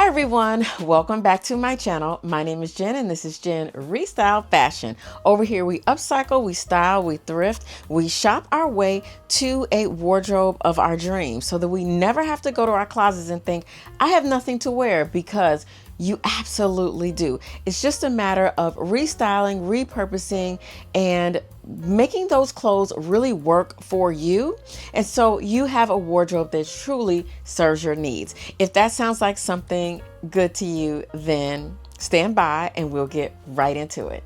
Hi everyone, welcome back to my channel. My name is Jen and this is Jen Restyle Fashion. Over here we upcycle, we style, we thrift, we shop our way to a wardrobe of our dreams so that we never have to go to our closets and think, I have nothing to wear, because you absolutely do. It's just a matter of restyling, repurposing, and making those clothes really work for you. And so you have a wardrobe that truly serves your needs. If that sounds like something good to you, then stand by and we'll get right into it.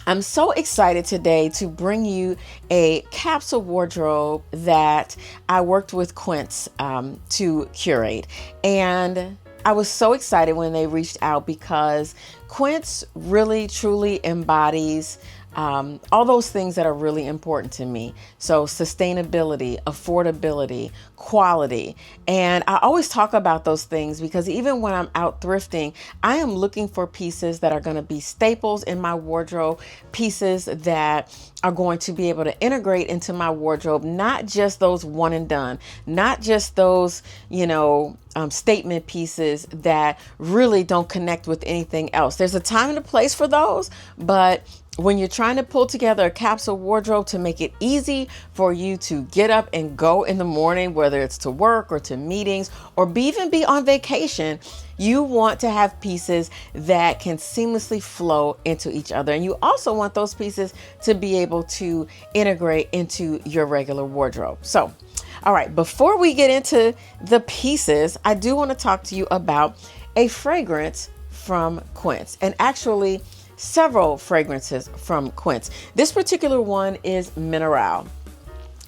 I'm so excited today to bring you a capsule wardrobe that I worked with Quince to curate. And I was so excited when they reached out because Quince really truly embodies all those things that are really important to me. So sustainability, affordability, quality. And I always talk about those things because even when I'm out thrifting, I am looking for pieces that are going to be staples in my wardrobe, pieces that are going to be able to integrate into my wardrobe, not just those one and done, not just those, statement pieces that really don't connect with anything else. There's a time and a place for those, but when you're trying to pull together a capsule wardrobe to make it easy for you to get up and go in the morning, whether it's to work or to meetings or even be on vacation, you want to have pieces that can seamlessly flow into each other. And you also want those pieces to be able to integrate into your regular wardrobe. So, all right, before we get into the pieces, I do want to talk to you about a fragrance from Quince, and actually several fragrances from Quince. This particular one is Mineral.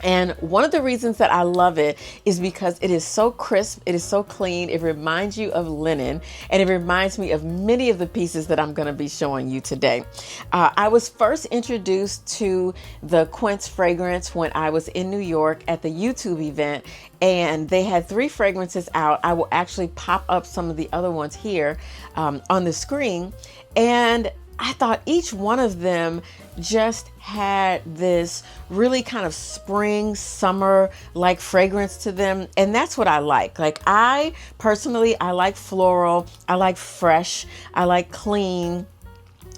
And one of the reasons that I love it is because it is so crisp, it is so clean, it reminds you of linen, and it reminds me of many of the pieces that I'm going to be showing you today. I was first introduced to the Quince fragrance when I was in New York at the YouTube event, and they had 3 fragrances out. I will actually pop up some of the other ones here on the screen, and I thought each one of them just had this really kind of spring, summer like fragrance to them. And that's what I like. Like I like floral. I like fresh. I like clean.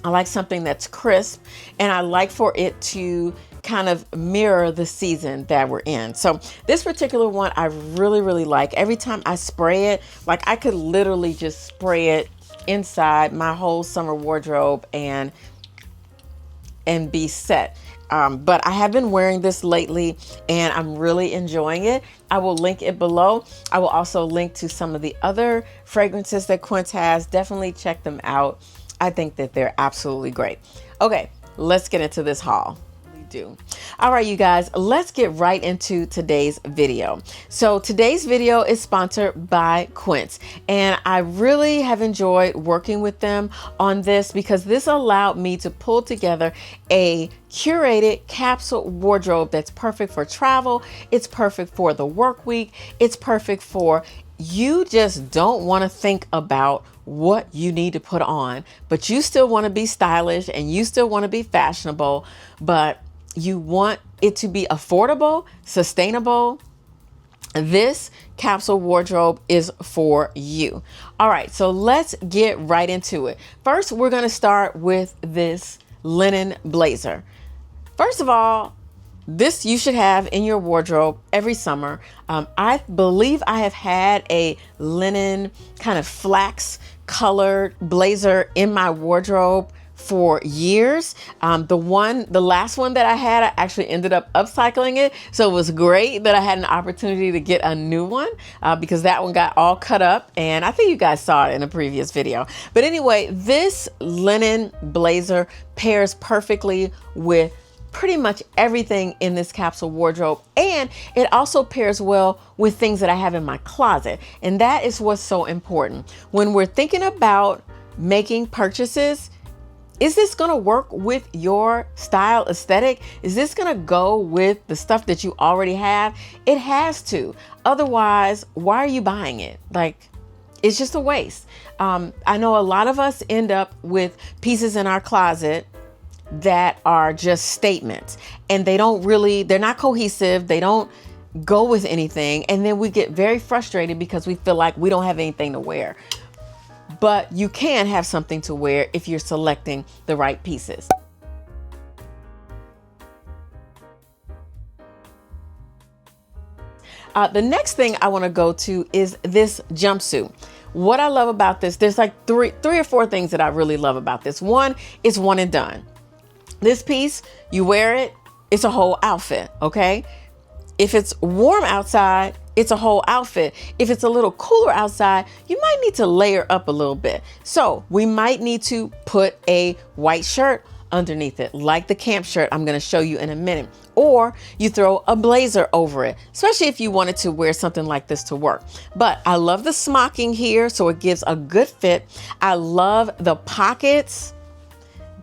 I like something that's crisp. And I like for it to kind of mirror the season that we're in. So this particular one, I really, really like. Every time I spray it, like I could literally just spray it inside my whole summer wardrobe and be set. But I have been wearing this lately and I'm really enjoying it. I will link it below. I will also link to some of the other fragrances that Quince has. Definitely check them out. I think that they're absolutely great. Okay, let's get into this haul. Do. All right, you guys, let's get right into today's video. So today's video is sponsored by Quince, and I really have enjoyed working with them on this because this allowed me to pull together a curated capsule wardrobe that's perfect for travel. It's perfect for the work week. It's perfect for you just don't want to think about what you need to put on, but you still want to be stylish and you still want to be fashionable, but you want it to be affordable, sustainable. This capsule wardrobe is for you. All right, so let's get right into it. First, we're going to start with this linen blazer. First of all, this you should have in your wardrobe every summer. I believe I have had a linen kind of flax colored blazer in my wardrobe for years. The last one that I had, I actually ended up upcycling it. So it was great that I had an opportunity to get a new one because that one got all cut up. And I think you guys saw it in a previous video. But anyway, this linen blazer pairs perfectly with pretty much everything in this capsule wardrobe. And it also pairs well with things that I have in my closet. And that is what's so important. When we're thinking about making purchases, is this going to work with your style aesthetic? Is this going to go with the stuff that you already have? It has to. Otherwise, why are you buying it? Like, it's just a waste. I know a lot of us end up with pieces in our closet that are just statements and they're not cohesive. They don't go with anything. And then we get very frustrated because we feel like we don't have anything to wear. but you can have something to wear if you're selecting the right pieces. The next thing I want to go to is this jumpsuit. What I love about this, there's like three or four things that I really love about this. One, it's one and done. This piece, you wear it, it's a whole outfit, okay? If it's warm outside, it's a whole outfit. If it's a little cooler outside, you might need to layer up a little bit. So we might need to put a white shirt underneath it, like the camp shirt I'm going to show you in a minute. Or you throw a blazer over it, especially if you wanted to wear something like this to work. But I love the smocking here, so it gives a good fit. I love the pockets.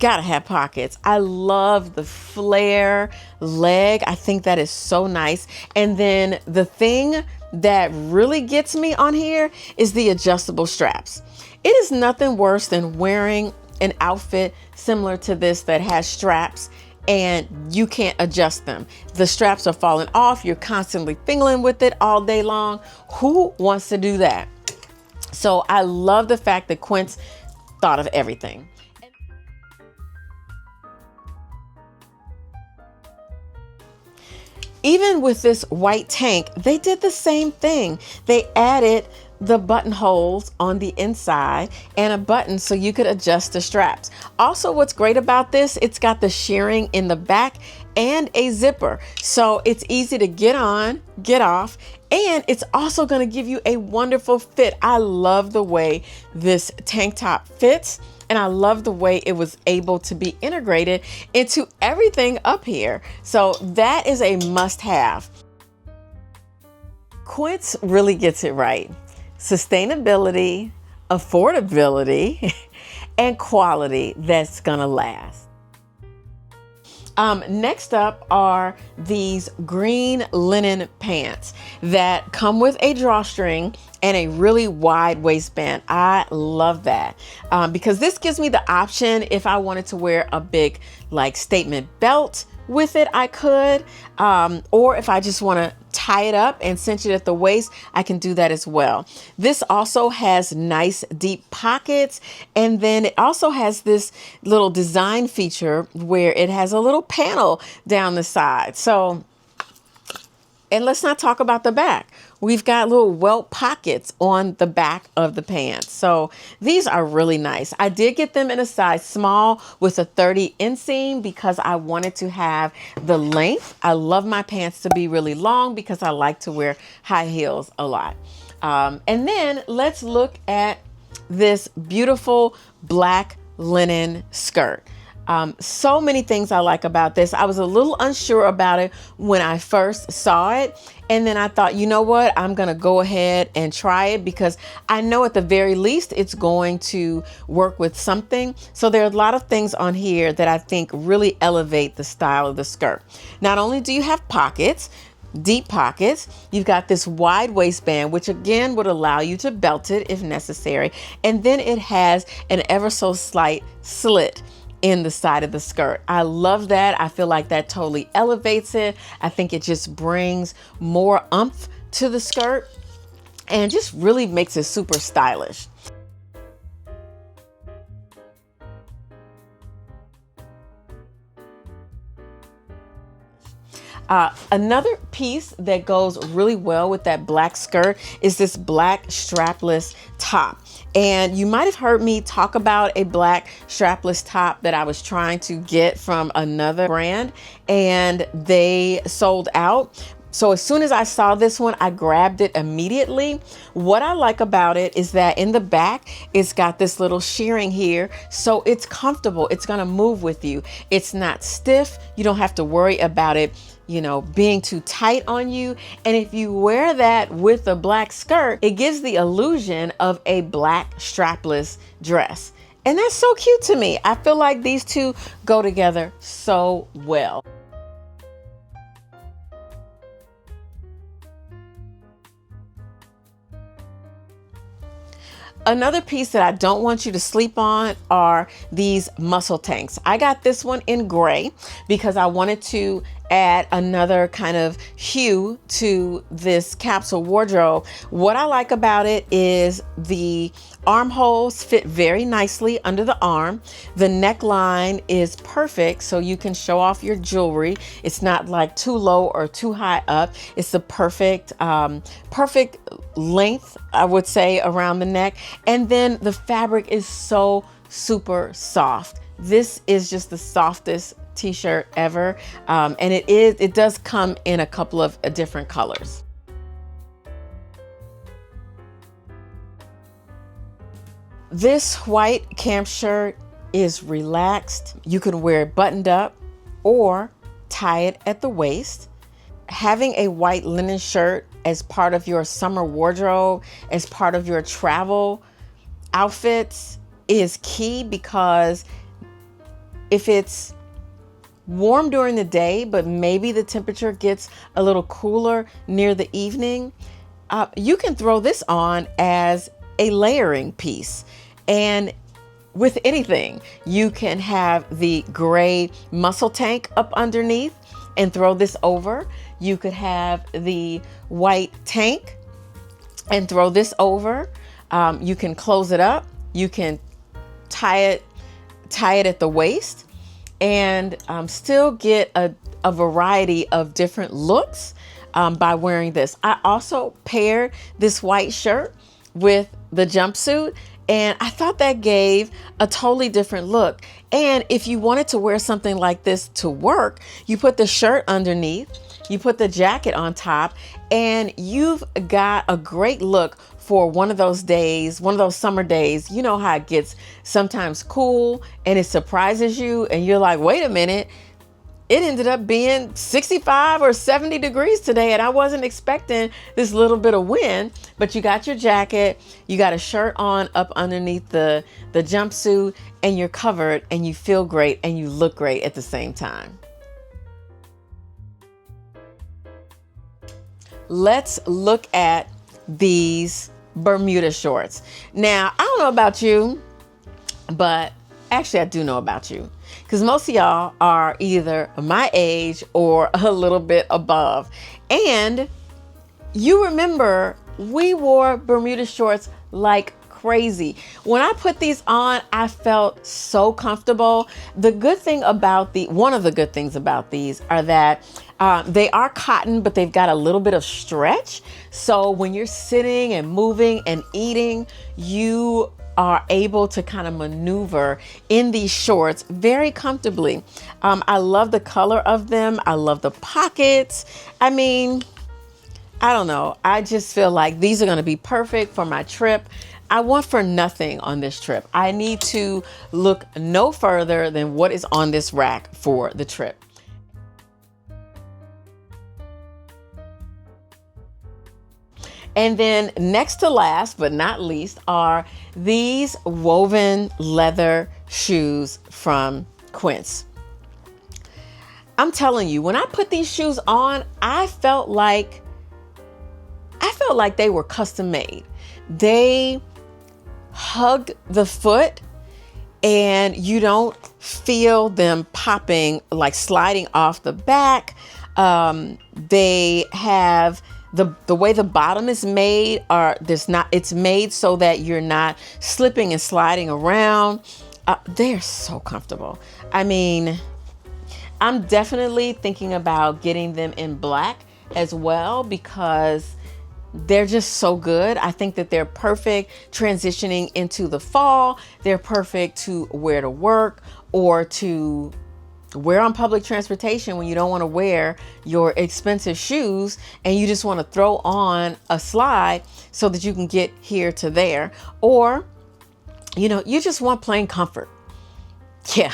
Gotta have pockets. I love the flare leg. I think that is so nice. And then the thing that really gets me on here is the adjustable straps. It is nothing worse than wearing an outfit similar to this that has straps and you can't adjust them. The straps are falling off. You're constantly fingering with it all day long. Who wants to do that? So I love the fact that Quince thought of everything. Even with this white tank, they did the same thing. They added the buttonholes on the inside and a button so you could adjust the straps. Also, what's great about this, it's got the shirring in the back and a zipper. So it's easy to get on, get off, and it's also going to give you a wonderful fit. I love the way this tank top fits. And I love the way it was able to be integrated into everything up here. So that is a must-have. Quince really gets it right. Sustainability, affordability, and quality that's gonna last. Next up are these green linen pants that come with a drawstring and a really wide waistband. I love that because this gives me the option if I wanted to wear a big like statement belt with it, I could, or if I just want to tie it up and cinch it at the waist, I can do that as well. This also has nice deep pockets, and then it also has this little design feature where it has a little panel down the side. So, and let's not talk about the back. We've got little welt pockets on the back of the pants. So these are really nice. I did get them in a size small with a 30 inseam because I wanted to have the length. I love my pants to be really long because I like to wear high heels a lot. And then let's look at this beautiful black linen skirt. So many things I like about this. I was a little unsure about it when I first saw it. And then I thought, you know what? I'm going to go ahead and try it because I know at the very least it's going to work with something. So there are a lot of things on here that I think really elevate the style of the skirt. Not only do you have pockets, deep pockets, you've got this wide waistband, which again would allow you to belt it if necessary. And then it has an ever so slight slit in the side of the skirt. I love that. I feel like that totally elevates it. I think it just brings more oomph to the skirt and just really makes it super stylish. Another piece that goes really well with that black skirt is this black strapless top. And you might have heard me talk about a black strapless top that I was trying to get from another brand and they sold out. So as soon as I saw this one, I grabbed it immediately. What I like about it is that in the back, it's got this little shirring here. So it's comfortable. It's going to move with you. It's not stiff. You don't have to worry about it, you know, being too tight on you. And if you wear that with a black skirt, it gives the illusion of a black strapless dress. And that's so cute to me. I feel like these two go together so well. Another piece that I don't want you to sleep on are these muscle tanks. I got this one in gray because I wanted to add another kind of hue to this capsule wardrobe. What I like about it is the Armholes fit very nicely under the arm. The neckline is perfect, so you can show off your jewelry. It's not like too low or too high up. It's the perfect length, I would say, around the neck. And then the fabric is so super soft. This is just the softest t-shirt ever, and it does come in a couple of different colors. This white camp shirt is relaxed. You can wear it buttoned up or tie it at the waist. Having a white linen shirt as part of your summer wardrobe, as part of your travel outfits is key, because if it's warm during the day, but maybe the temperature gets a little cooler near the evening, you can throw this on as a layering piece. And with anything, you can have the gray muscle tank up underneath and throw this over. You could have the white tank and throw this over. You can close it up. You can tie it at the waist, and still get a variety of different looks by wearing this. I also paired this white shirt with the jumpsuit, and I thought that gave a totally different look. And if you wanted to wear something like this to work, you put the shirt underneath, you put the jacket on top, and you've got a great look for one of those days, one of those summer days. You know how it gets sometimes cool and it surprises you and you're like, wait a minute, it ended up being 65 or 70 degrees today, and I wasn't expecting this little bit of wind. But you got your jacket, you got a shirt on up underneath the jumpsuit, and you're covered, and you feel great, and you look great at the same time. Let's look at these Bermuda shorts. Now, I don't know about you, but actually I do know about you, because most of y'all are either my age or a little bit above. And you remember we wore Bermuda shorts like crazy. When I put these on, I felt so comfortable. One of the good things about these are that they are cotton, but they've got a little bit of stretch. So when you're sitting and moving and eating, you are able to kind of maneuver in these shorts very comfortably. I love the color of them. I love the pockets. I mean, I don't know. I just feel like these are going to be perfect for my trip. I want for nothing on this trip. I need to look no further than what is on this rack for the trip. And then next to last, but not least, are these woven leather shoes from Quince. I'm telling you, when I put these shoes on, I felt like they were custom made. They hugged the foot, and you don't feel them popping, like sliding off the back. They have the way the bottom is made, it's made so that you're not slipping and sliding around. They're so comfortable. I mean, I'm definitely thinking about getting them in black as well, because they're just so good. I think that they're perfect transitioning into the fall. They're perfect to wear to work or to wear on public transportation when you don't want to wear your expensive shoes and you just want to throw on a slide so that you can get here to there. Or, you just want plain comfort. Yeah.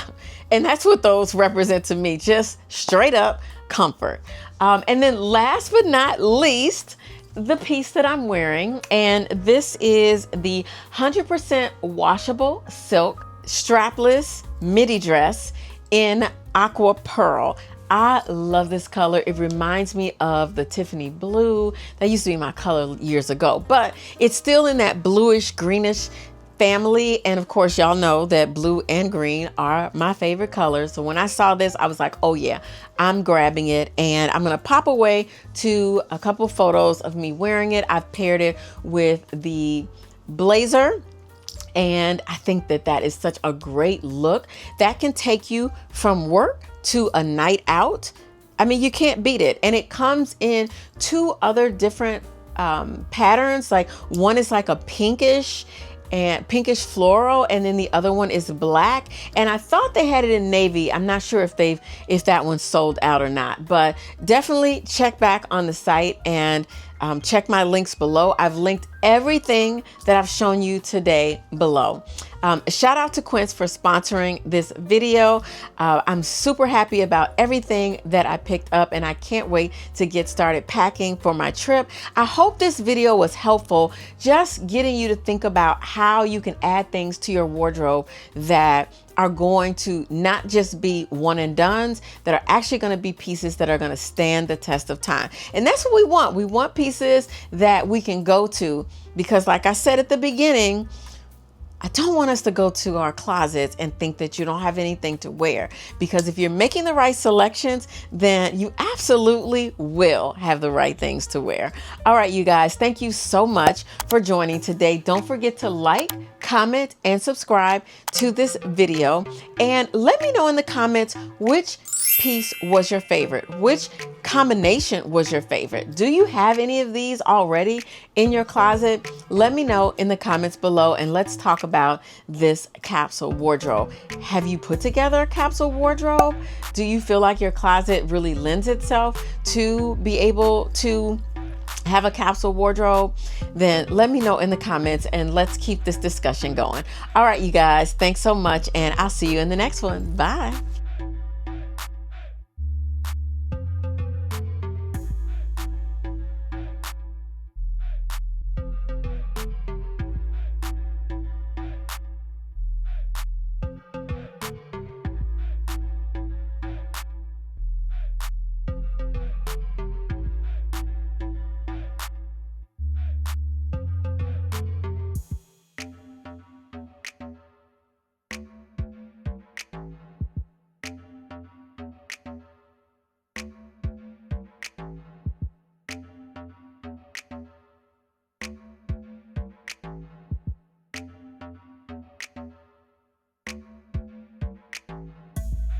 And that's what those represent to me, just straight up comfort. And then last but not least, the piece that I'm wearing, and this is the 100% washable silk strapless midi dress in aqua pearl. I love this color. It reminds me of the Tiffany blue. That used to be my color years ago, but it's still in that bluish greenish family. And of course, y'all know that blue and green are my favorite colors. So when I saw this, I was like, oh yeah, I'm grabbing it. And I'm going to pop away to a couple photos of me wearing it. I've paired it with the blazer And I think that that is such a great look that can take you from work to a night out. I mean, you can't beat it. And it comes in two other different patterns. Like one is like a pinkish floral, and then the other one is black. And I thought they had it in navy. I'm not sure if that one's sold out or not, but definitely check back on the site and check my links below. I've linked everything that I've shown you today below. Shout out to Quince for sponsoring this video. I'm super happy about everything that I picked up, and I can't wait to get started packing for my trip. I hope this video was helpful, just getting you to think about how you can add things to your wardrobe that are going to not just be one and dones, that are actually going to be pieces that are going to stand the test of time. And that's what we want. We want pieces that we can go to, because like I said at the beginning, I don't want us to go to our closets and think that you don't have anything to wear, because if you're making the right selections, then you absolutely will have the right things to wear. All right, you guys, thank you so much for joining today. Don't forget to like, comment, and subscribe to this video. And let me know in the comments which piece was your favorite? Which combination was your favorite? Do you have any of these already in your closet? Let me know in the comments below, and let's talk about this capsule wardrobe. Have you put together a capsule wardrobe? Do you feel like your closet really lends itself to be able to have a capsule wardrobe? Then let me know in the comments, and let's keep this discussion going. All right, you guys, thanks so much, and I'll see you in the next one. Bye.